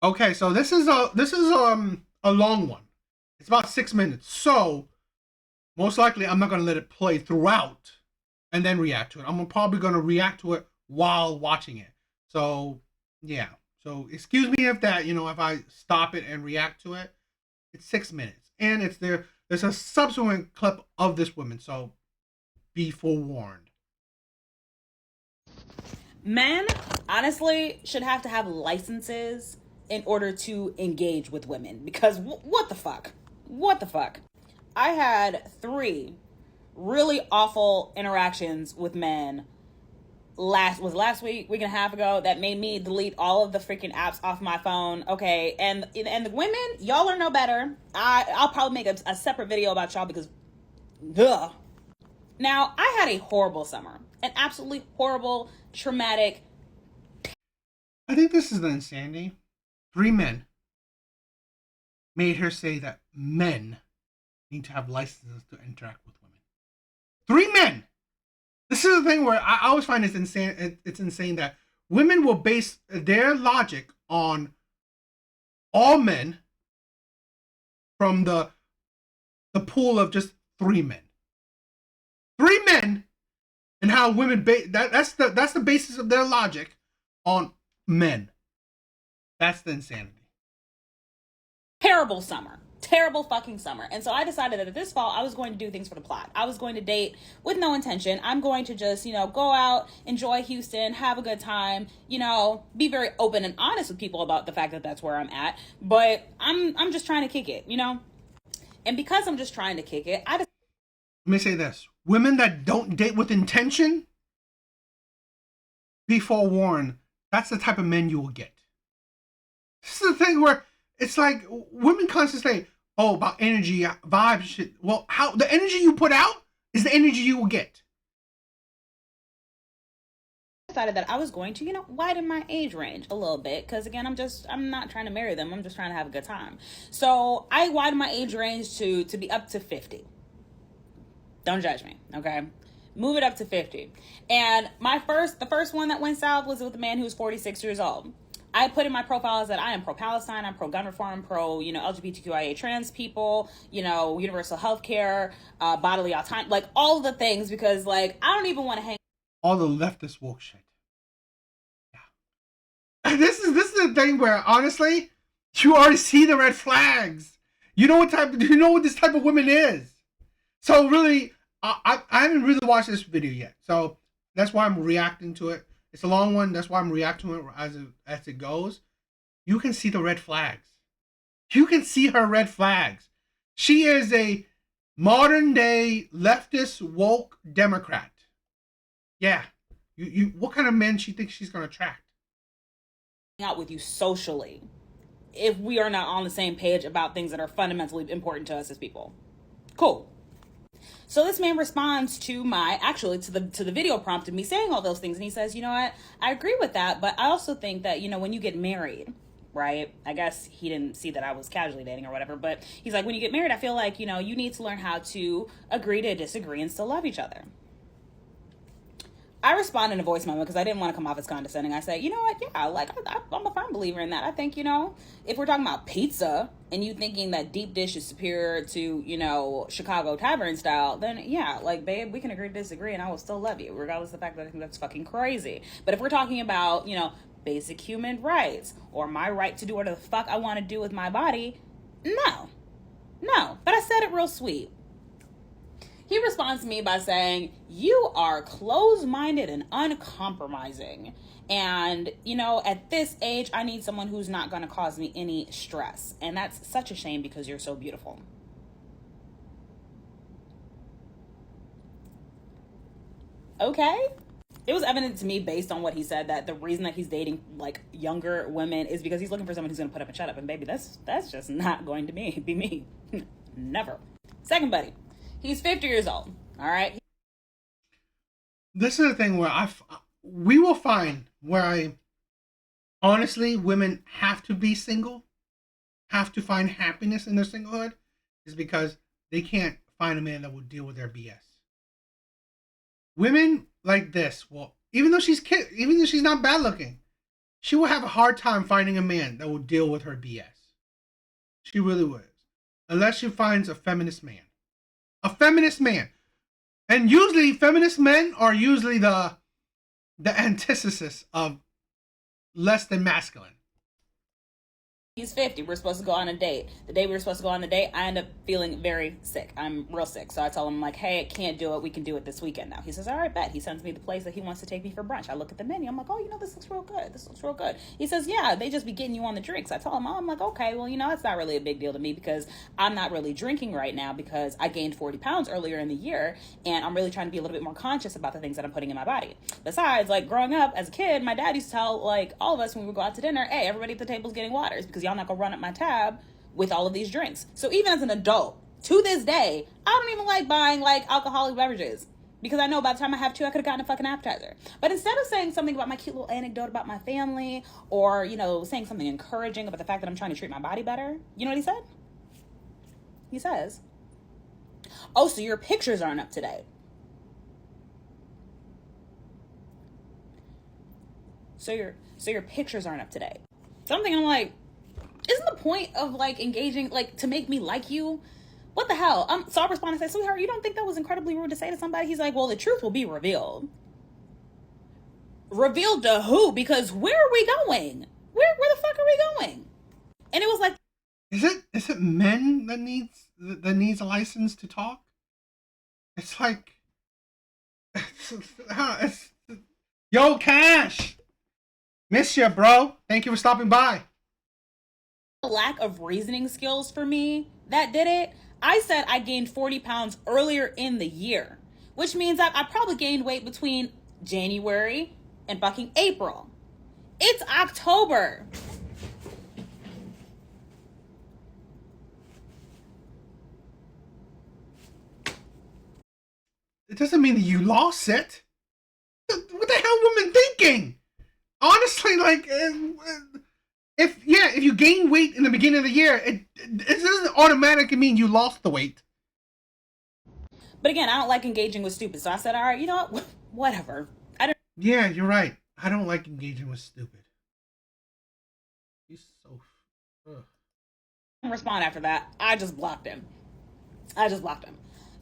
Okay, so this is a long one. It's about 6 minutes. So most likely I'm not gonna let it play throughout and then react to it. I'm probably gonna react to it while watching it. So yeah. So excuse me if that, if I stop it and react to it. It's 6 minutes. And there's a subsequent clip of this woman, so be forewarned. Men, honestly, should have to have licenses in order to engage with women because what the fuck? What the fuck? I had three really awful interactions with men last week and a half ago that made me delete all of the freaking apps off my phone. Okay, and the women, y'all are no better. I'll probably make a separate video about y'all because ugh. Now, I had a horrible summer, an absolutely horrible, traumatic. I think this is the insanity. Three men made her say that men need to have licenses to interact with women. Three men. This is the thing where I always find it's insane. It's insane that women will base their logic on all men from the pool of just three men. Three men, and how women that's the basis of their logic on men. That's the insanity. Terrible summer. Terrible fucking summer. And so I decided that this fall I was going to do things for the plot. I was going to date with no intention. I'm going to just, go out, enjoy Houston, have a good time, be very open and honest with people about the fact that that's where I'm at. But I'm just trying to kick it. And because I'm just trying to kick it, I just Let me say this: women that don't date with intention, be forewarned. That's the type of men you will get. This is the thing where it's like women constantly say, "Oh, about energy, vibes, shit." Well, how the energy you put out is the energy you will get. decided that I was going to, widen my age range a little bit because again, I'm not trying to marry them. I'm just trying to have a good time. So I widened my age range to be up to 50. Don't judge me, okay? Move it up to 50. And the first one that went south was with a man who was 46 years old. I put in my profiles that I am pro-Palestine, I'm pro-gun reform, LGBTQIA trans people, universal health care, bodily autonomy, like all the things because like I don't even want to hang. All the leftist woke shit. Yeah. This is the thing where honestly, you already see the red flags. You know what this type of woman is. So really, I haven't really watched this video yet. So that's why I'm reacting to it. It's a long one. That's why I'm reacting to it as it goes. You can see the red flags. You can see her red flags. She is a modern day leftist woke Democrat. Yeah. You what kind of men she thinks she's gonna attract? Out with you socially if we are not on the same page about things that are fundamentally important to us as people. Cool. So this man responds to the video prompt of me saying all those things, and he says, "You know what? I agree with that, but I also think that when you get married, right? I guess he didn't see that I was casually dating or whatever, but he's like, when you get married, I feel like you need to learn how to agree to disagree and still love each other." I respond in a voice memo because I didn't want to come off as condescending. I say, you know what? Yeah, like I'm a firm believer in that. I think if we're talking about pizza and you thinking that deep dish is superior to Chicago tavern style, then yeah, like babe, we can agree to disagree, and I will still love you, regardless of the fact that I think that's fucking crazy. But if we're talking about basic human rights or my right to do whatever the fuck I want to do with my body, no, no. But I said it real sweet. He responds to me by saying, "You are closed minded and uncompromising. And, at this age, I need someone who's not going to cause me any stress. And that's such a shame because you're so beautiful." Okay. It was evident to me based on what he said that the reason that he's dating like younger women is because he's looking for someone who's going to put up and shut up. And baby, that's just not going to be me. Never. Second buddy. He's 50 years old. All right. This is the thing where we will find where honestly women have to be single, have to find happiness in their singlehood, is because they can't find a man that will deal with their BS. Women like this, well, even though she's not bad looking, she will have a hard time finding a man that will deal with her BS. She really would. Unless she finds a feminist man. A feminist man. And usually feminist men are usually the antithesis of less than masculine. He's 50. We're supposed to go on a date. The day we were supposed to go on the date, I end up feeling very sick. I'm real sick. So I tell him, like, hey, I can't do it. We can do it this weekend now. He says, all right, bet. He sends me the place that he wants to take me for brunch. I look at the menu. I'm like, oh, this looks real good. This looks real good. He says, yeah, they just be getting you on the drinks. I tell him, oh, I'm like, okay, well, it's not really a big deal to me because I'm not really drinking right now because I gained 40 pounds earlier in the year. And I'm really trying to be a little bit more conscious about the things that I'm putting in my body. Besides, like, growing up as a kid, my dad used to tell, like, all of us when we would go out to dinner, hey, everybody at the table's getting waters because y'all not going to run up my tab with all of these drinks. So even as an adult, to this day, I don't even like buying like alcoholic beverages because I know by the time I have two, I could have gotten a fucking appetizer. But instead of saying something about my cute little anecdote about my family or, saying something encouraging about the fact that I'm trying to treat my body better, you know what he said? He says, oh, so your pictures aren't up to date. So your pictures aren't up to date. Something I'm like, isn't the point of like engaging like to make me like you? What the hell? So I respond and say, sweetheart, you don't think that was incredibly rude to say to somebody? He's like, well, the truth will be revealed. Revealed to who? Because where are we going? Where the fuck are we going? And it was like, is it men that needs a license to talk? It's like, yo, Cash, miss ya, bro. Thank you for stopping by. Lack of reasoning skills for me that did it. I said I gained 40 pounds earlier in the year, which means that I probably gained weight between January and fucking April. It's October. It doesn't mean that you lost it. What the hell were women thinking? Honestly, like, if you gain weight in the beginning of the year, it doesn't automatically mean you lost the weight. But again, I don't like engaging with stupid, so I said, all right, you know what? Whatever. Yeah, you're right. I don't like engaging with stupid. He's so. Respond after that. I just blocked him.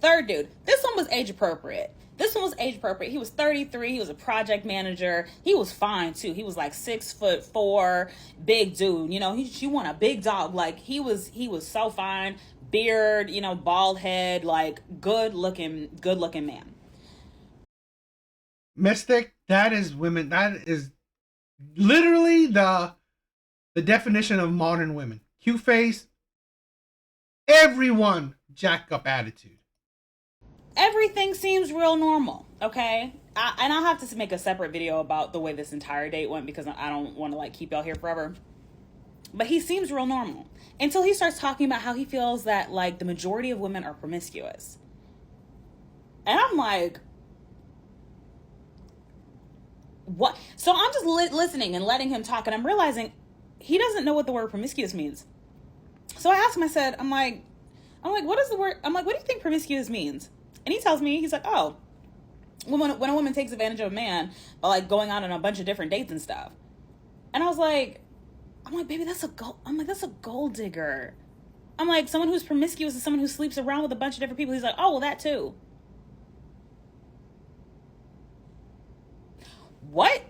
Third dude, this one was age appropriate. He was 33. He was a project manager. He was fine too. He was like 6'4", big dude. She want a big dog. Like he was so fine. Beard, bald head, like good looking man. Mystic, that is women. That is literally the definition of modern women. Cute face. Everyone jack up attitude. Everything seems real normal, okay? And I'll have to make a separate video about the way this entire date went because I don't want to like keep y'all here forever. But he seems real normal until he starts talking about how he feels that like the majority of women are promiscuous. And I'm like, what? So I'm just listening and letting him talk, and I'm realizing he doesn't know what the word promiscuous means. So I asked him, I said, I'm like, what is the word? I'm like, what do you think promiscuous means? And he tells me, he's like, oh, when a woman takes advantage of a man by like going on a bunch of different dates and stuff. And I was like, baby, that's a gold digger. I'm like, someone who's promiscuous is someone who sleeps around with a bunch of different people. He's like, oh, well, that too. What?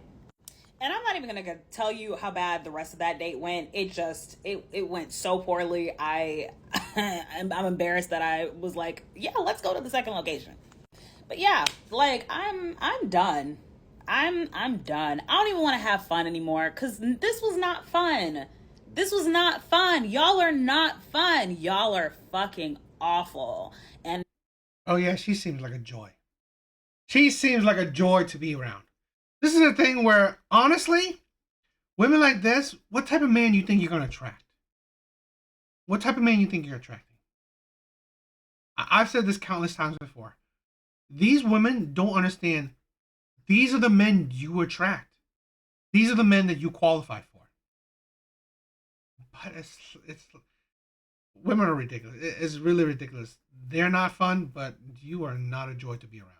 And I'm not even gonna tell you how bad the rest of that date went. It went so poorly. I'm embarrassed that I was like, yeah, let's go to the second location. But yeah, like I'm done. I'm done. I don't even want to have fun anymore because this was not fun. Y'all are not fun. Y'all are fucking awful. And oh yeah, she seems like a joy. She seems like a joy to be around. This is a thing where, honestly, women like this, what type of man you think you're going to attract? What type of man you think you're attracting? I've said this countless times before. These women don't understand. These are the men you attract. These are the men that you qualify for. But it's women are ridiculous. It's really ridiculous. They're not fun, but you are not a joy to be around.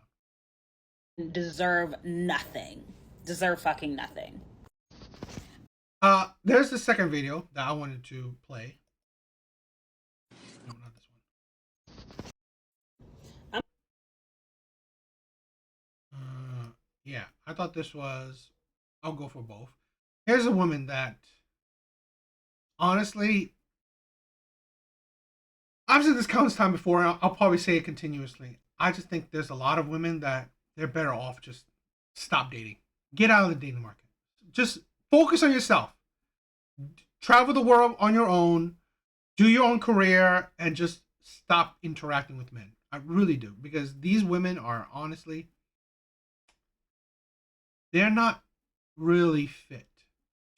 Deserve fucking nothing. There's the second video that I wanted to play. No, not this one. Yeah, I thought this was. I'll go for both. Here's a woman that, honestly, I've said this countless time before. And I'll probably say it continuously. I just think there's a lot of women that they're better off just stop dating, get out of the dating market, just focus on yourself, travel the world on your own, do your own career, and just stop interacting with men. I really do, because these women are honestly, they're not really fit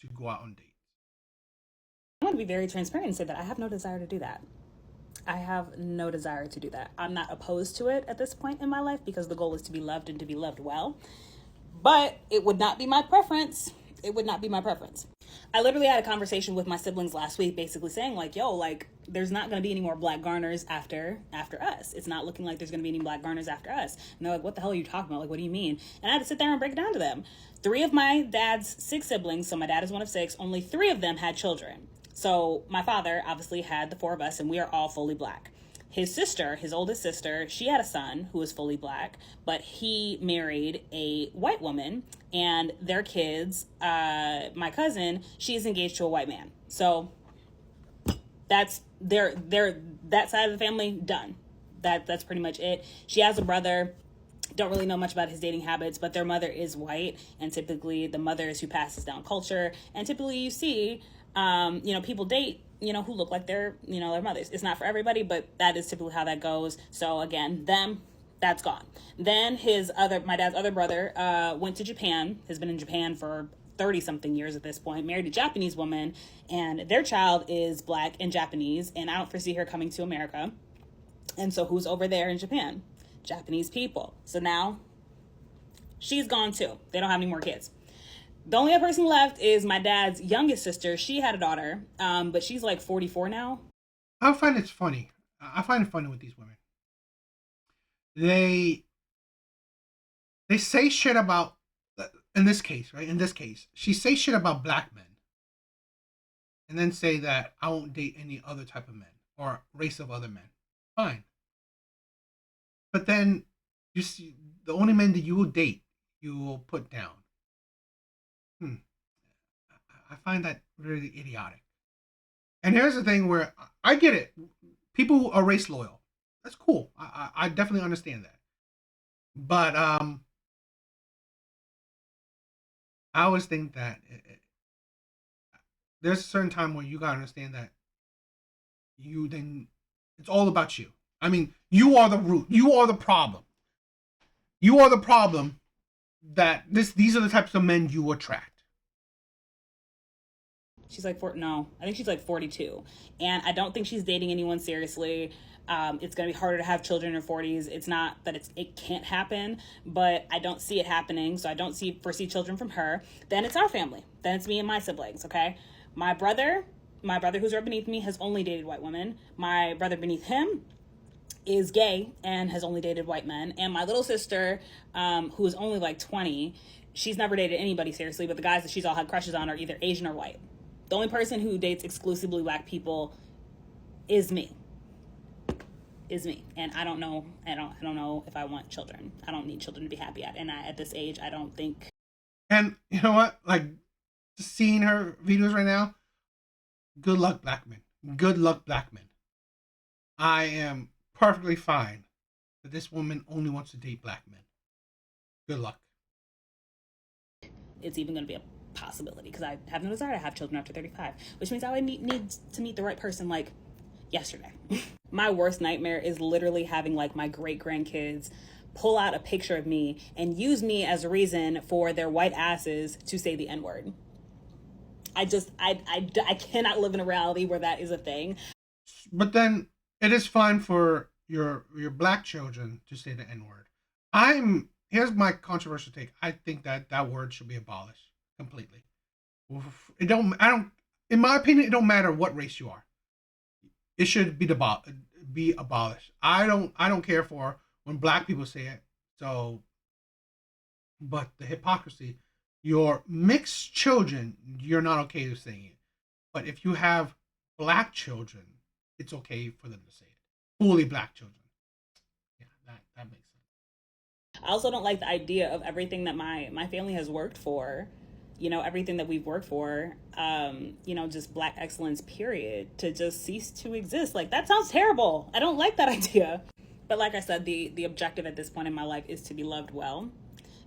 to go out on dates. I want to be very transparent and say that I have no desire to do that. I have no desire to do that. I'm not opposed to it at this point in my life because the goal is to be loved and to be loved well. But it would not be my preference. It would not be my preference. I literally had a conversation with my siblings last week basically saying like, yo, like there's not going to be any more Black Garners after us. It's not looking like there's going to be any Black Garners after us. And they're like, what the hell are you talking about? Like, what do you mean? And I had to sit there and break it down to them. 3 of my dad's 6 siblings, so my dad is one of 6, only 3 of them had children. So my father obviously had the 4 of us, and we are all fully Black. His sister, his oldest sister, she had a son who was fully Black, but he married a white woman, and their kids, my cousin, she's engaged to a white man. So that's that side of the family done. That's pretty much it. She has a brother. Don't really know much about his dating habits, but their mother is white, and typically the mother is who passes down culture. And typically you see, people date, who look like their mothers. It's not for everybody, but that is typically how that goes. So again, that's gone. Then my dad's other brother, went to Japan, has been in Japan for 30 something years at this point, married a Japanese woman, and their child is Black and Japanese, and I don't foresee her coming to America. And so who's over there in Japan? Japanese people. So now she's gone too. They don't have any more kids. The only other person left is my dad's youngest sister. She had a daughter, but she's like 44 now. I find it funny. I find it funny with these women. They say shit about, in this case, right? In this case, she say shit about Black men, and then say that I won't date any other type of men or race of other men. Fine. But then you see the only men that you will date, you will put down. I find that really idiotic. And here's the thing where I get it. People who are race loyal. That's cool. I definitely understand that. But I always think that there's a certain time where you gotta understand that it's all about you. I mean, you are the root. You are the problem. You are the problem that these are the types of men you attract. She's like, no, I think she's like 42. And I don't think she's dating anyone seriously. It's going to be harder to have children in her 40s. It's not that it can't happen, but I don't see it happening. So I don't foresee children from her. Then it's our family. Then it's me and my siblings, okay? My brother who's right beneath me has only dated white women. My brother beneath him is gay and has only dated white men. And my little sister, who is only like 20, she's never dated anybody seriously, but the guys that she's all had crushes on are either Asian or white. The only person who dates exclusively Black people is me. And I don't know. I don't know if I want children. I don't need children to be happy at. And at this age, I don't think. And you know what? Like, just seeing her videos right now. Good luck, Black men. Good luck, Black men. I am perfectly fine that this woman only wants to date Black men. Good luck. It's even going to be a possibility because I have no desire to have children after 35, which means I would need to meet the right person like yesterday. My worst nightmare is literally having like my great grandkids pull out a picture of me and use me as a reason for their white asses to say the N-word. I cannot live in a reality where that is a thing. But then it is fine for your Black children to say the N-word. Here's my controversial take. I think that word should be abolished completely. In my opinion, it don't matter what race you are. It should be abolished. I don't care for when Black people say it. So, but the hypocrisy Your mixed children, you're not okay with saying it. But if you have black children, it's okay for them to say it. Fully black children. Yeah, that makes sense. I also don't like the idea of everything that my family has worked for, everything that we've worked for, just black excellence period to just cease to exist. Like that sounds terrible. I don't like that idea. But like I said, the objective at this point in my life is to be loved well.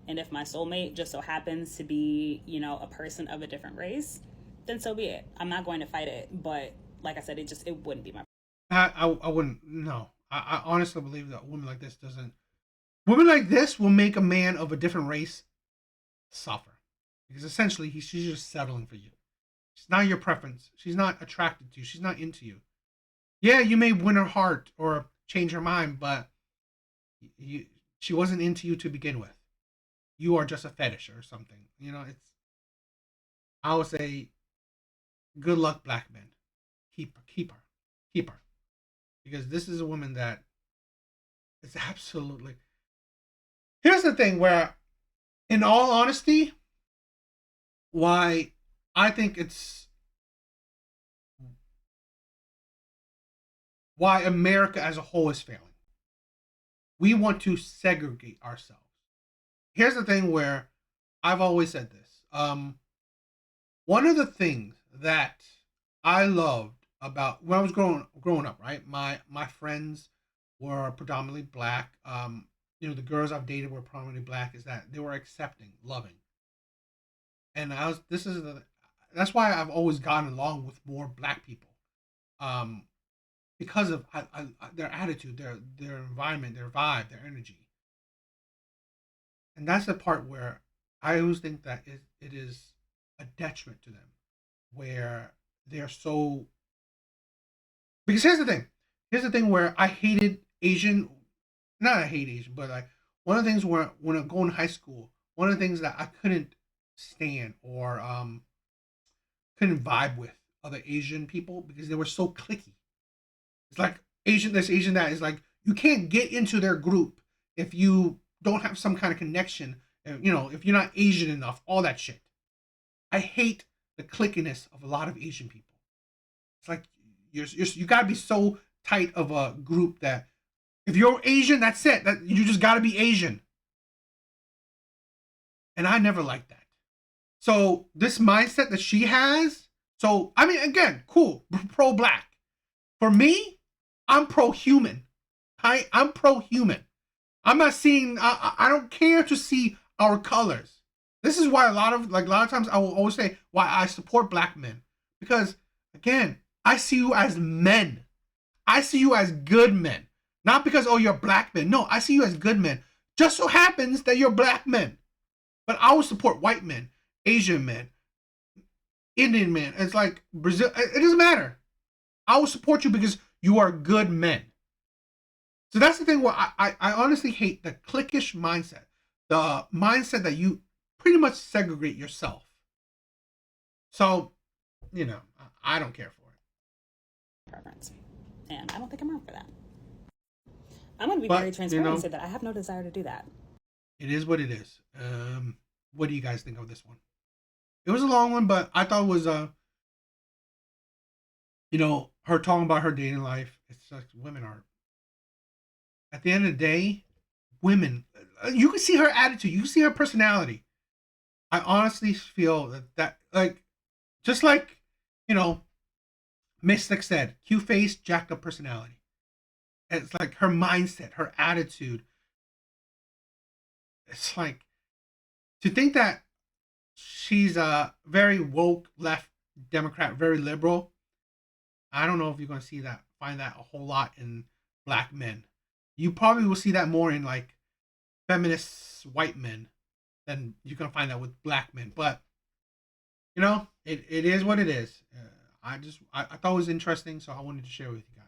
And if my soulmate just so happens to be, a person of a different race, then so be it. I'm not going to fight it, but like I said, it wouldn't be my. I wouldn't. No, I honestly believe that a woman like this doesn't. Women like this will make a man of a different race suffer because essentially she's just settling for you. She's not your preference. She's not attracted to you. She's not into you. Yeah, you may win her heart or change her mind, but she wasn't into you to begin with. You are just a fetish or something. It's. I would say, good luck, black men. Keep her, keep her, because this is a woman that is absolutely. Here's the thing, where, in all honesty, why I think it's why America as a whole is failing. We want to segregate ourselves. Here's the thing where I've always said this. One of the things that I loved about when I was growing up, right? My friends were predominantly black. The girls I've dated were predominantly black. Is that they were accepting, loving, and that's why I've always gotten along with more black people, um, because of their attitude, their environment, their vibe, their energy, and that's the part where I always think that it is a detriment to them, where they're so. Because here's the thing where I hated Asian, not I hate Asian, but like one of the things where when I go in high school, one of the things that I couldn't stand or couldn't vibe with other Asian people because they were so clicky. It's like this Asian that is like you can't get into their group if you don't have some kind of connection. If you're not Asian enough, all that shit. I hate the clickiness of a lot of Asian people. It's like you gotta be so tight of a group that if you're Asian, that's it. That you just gotta be Asian. And I never liked that. So this mindset that she has. So I mean, again, cool, pro black. For me, I'm pro human. I'm pro human. I'm not seeing. I don't care to see our colors. This is why a lot of times I will always say why I support black men, because again I see you as men. I see you as good men, not because you're black men. No, I see you as good men. Just so happens that you're black men, but I will support white men, Asian men, Indian men. It's like Brazil. It doesn't matter. I will support you because you are good men. So that's the thing where I honestly hate the cliquish mindset, the mindset that you pretty much segregate yourself. So, I don't care for it. Preference. And I don't think I'm wrong for that. I'm going to be But, very transparent and say that I have no desire to do that. It is what it is. What do you guys think of this one? It was a long one, but I thought it was her talking about her dating life. It's like women are. At the end of the day, women. You can see her attitude. You can see her personality. I honestly feel that like, just like, Mystic said, cute face, jacked up personality. It's like her mindset, her attitude. It's like to think that she's a very woke left Democrat, very liberal. I don't know if you're gonna find that a whole lot in black men. You probably will see that more in like feminist white men than you're gonna find that with black men. But it is what it is. I thought it was interesting, so I wanted to share with you guys.